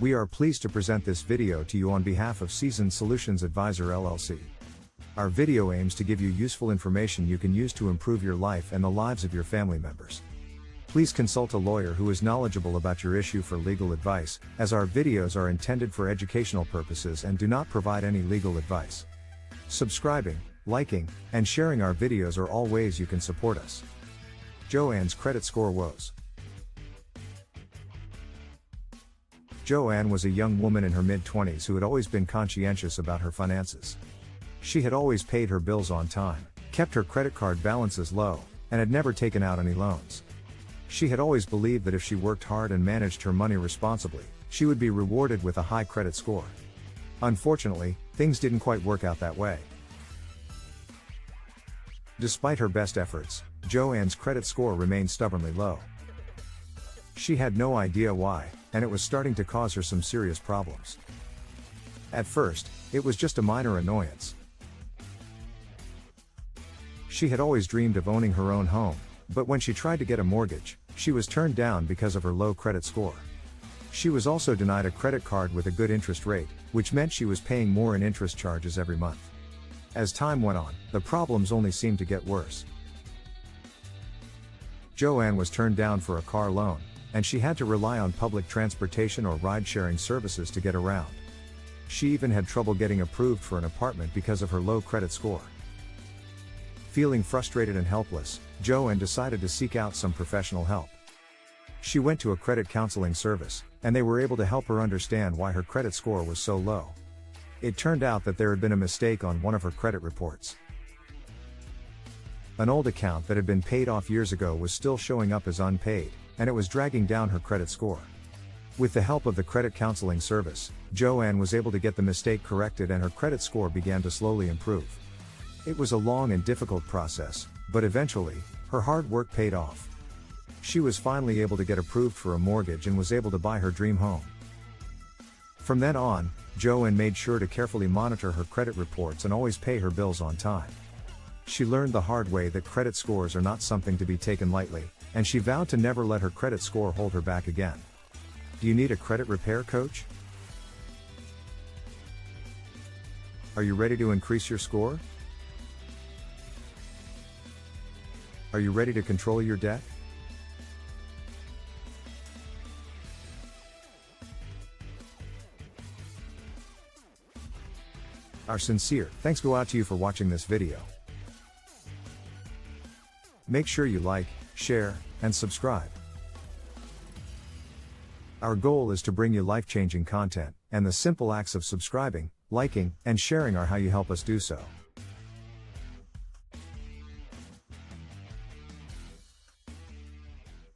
We are pleased to present this video to you on behalf of Solutions Advisor LLC. Our video aims to give you useful information you can use to improve your life and the lives of your family members. Please consult a lawyer who is knowledgeable about your issue for legal advice, as our videos are intended for educational purposes and do not provide any legal advice. Subscribing, liking, and sharing our videos are all ways you can support us. Joanne's credit score woes. Joanne was a young woman in her mid-20s who had always been conscientious about her finances. She had always paid her bills on time, kept her credit card balances low, and had never taken out any loans. She had always believed that if she worked hard and managed her money responsibly, she would be rewarded with a high credit score. Unfortunately, things didn't quite work out that way. Despite her best efforts, Joanne's credit score remained stubbornly low. She had no idea why, and it was starting to cause her some serious problems. At first, it was just a minor annoyance. She had always dreamed of owning her own home, but when she tried to get a mortgage, she was turned down because of her low credit score. She was also denied a credit card with a good interest rate, which meant she was paying more in interest charges every month. As time went on, the problems only seemed to get worse. Joanne was turned down for a car loan, and she had to rely on public transportation or ride-sharing services to get around. She even had trouble getting approved for an apartment because of her low credit score. Feeling frustrated and helpless, Joanne decided to seek out some professional help. She went to a credit counseling service, and they were able to help her understand why her credit score was so low. It turned out that there had been a mistake on one of her credit reports. An old account that had been paid off years ago was still showing up as unpaid, and it was dragging down her credit score. With the help of the credit counseling service, Joanne was able to get the mistake corrected and her credit score began to slowly improve. It was a long and difficult process, but eventually, her hard work paid off. She was finally able to get approved for a mortgage and was able to buy her dream home. From then on, Joanne made sure to carefully monitor her credit reports and always pay her bills on time. She learned the hard way that credit scores are not something to be taken lightly, and she vowed to never let her credit score hold her back again. Do you need a credit repair coach? Are you ready to increase your score? Are you ready to control your debt? Our sincere thanks go out to you for watching this video. Make sure you like, share, and subscribe. Our goal is to bring you life-changing content, and the simple acts of subscribing, liking, and sharing are how you help us do so.